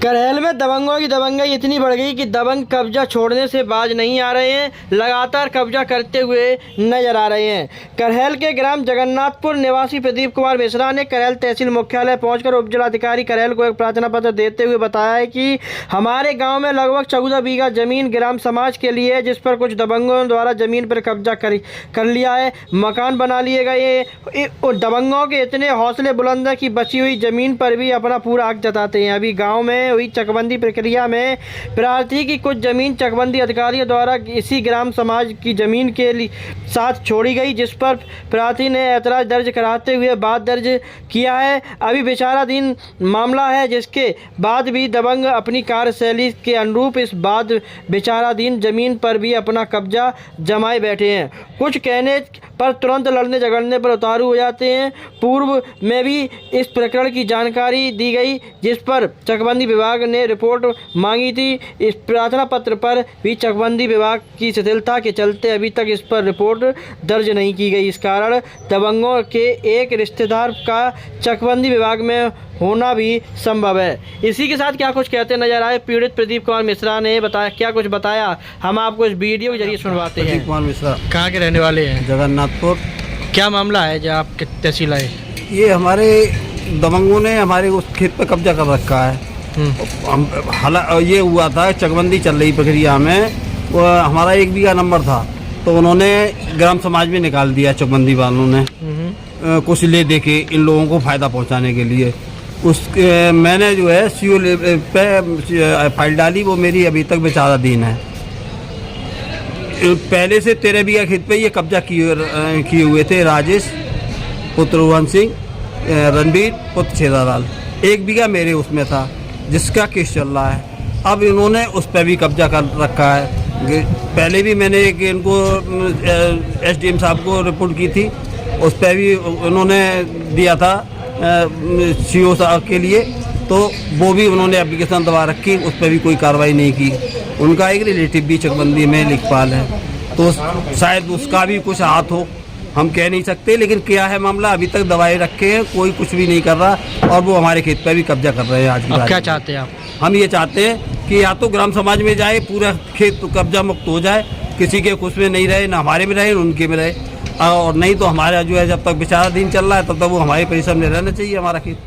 करहल में दबंगों की दबंगई इतनी बढ़ गई कि दबंग कब्जा छोड़ने से बाज नहीं आ रहे हैं, लगातार कब्जा करते हुए नजर आ रहे हैं। करहल के ग्राम जगन्नाथपुर निवासी प्रदीप कुमार मिश्रा ने करहल तहसील मुख्यालय पहुंचकर उपजिलाधिकारी करहल को एक प्रार्थना पत्र देते हुए बताया है कि हमारे गांव में लगभग 14 बीघा जमीन ग्राम समाज के लिए है, जिस पर कुछ दबंगों द्वारा जमीन पर कब्जा कर लिया है, मकान बना लिए गए हैं। और दबंगों के इतने हौसले बुलंद है कि बची हुई जमीन पर भी अपना पूरा हक जताते हैं। अभी गाँव में हुई चकबंदी प्रक्रिया में प्रार्थी की कुछ जमीन चकबंदी अधिकारियों द्वारा इसी ग्राम समाज की जमीन के साथ छोड़ी गई, जिस पर प्रार्थी ने ऐतराज दर्ज कराते हुए बात दर्ज किया है। अभी विचाराधीन मामला है, जिसके बाद भी दबंग अपनी कार्यशैली के अनुरूप इस बाद विचाराधीन जमीन पर भी अपना कब्जा जमाए बैठे हैं। कुछ कहने पर तुरंत लड़ने झगड़ने पर उतारू हो जाते हैं। पूर्व में भी इस प्रकरण की जानकारी दी गई, जिस पर चकबंदी विभाग ने रिपोर्ट मांगी थी। इस प्रार्थना पत्र पर भी चकबंदी विभाग की शिथिलता के चलते अभी तक इस पर रिपोर्ट दर्ज नहीं की गई। इस कारण दबंगों के एक रिश्तेदार का चकबंदी विभाग में होना भी संभव है। इसी के साथ क्या कुछ कहते नजर आए पीड़ित प्रदीप कुमार मिश्रा ने बताया, क्या कुछ बताया हम आपको इस वीडियो के जरिए सुनवाते हैं। प्रदीप कुमार मिश्रा कहाँ के रहने वाले हैं? जगन्नाथपुर। क्या मामला है जो आपके तहसील आए? ये हमारे दबंगों ने हमारे उस खेत पर कब्जा कर रखा है। ये हुआ था, चकबंदी चल रही प्रक्रिया में, वो हमारा 1 बीघा नंबर था, तो उन्होंने ग्राम समाज में निकाल दिया चकबंदी वालों ने, कुछ ले दे के इन लोगों को फ़ायदा पहुंचाने के लिए। मैंने जो है सीओ पे फाइल डाली, वो मेरी अभी तक विचाराधीन है। पहले से 13 बीघा खेत पे ये कब्जा किए हुए थे राजेश पुत्र रोहन सिंह, रणबीर पुत्र छेदालाल। 1 बीघा मेरे उसमें था, जिसका केस चल रहा है। अब इन्होंने उस पर भी कब्जा कर रखा है। पहले भी मैंने इनको एसडीएम साहब को रिपोर्ट की थी, उस पर भी उन्होंने दिया था सीओ साहब के लिए, तो वो भी उन्होंने एप्लीकेशन दबा रखी, उस पर भी कोई कार्रवाई नहीं की। उनका एक रिलेटिव भी चकबंदी में लेखपाल है, तो शायद उसका भी कुछ हाथ हो, हम कह नहीं सकते। लेकिन क्या है मामला, अभी तक दवाई रखे हैं, कोई कुछ भी नहीं कर रहा, और वो हमारे खेत पर भी कब्जा कर रहे हैं। आज की क्या चाहते हैं आप? हम ये चाहते हैं कि या तो ग्राम समाज में जाए, पूरा खेत कब्जा मुक्त हो जाए, किसी के कुछ में नहीं रहे, ना हमारे में रहे ना उनके में रहे, और नहीं तो हमारा जो है जब तक विचाराधीन चल रहा है तब तक वो हमारे परिसर में रहना चाहिए हमारा खेत।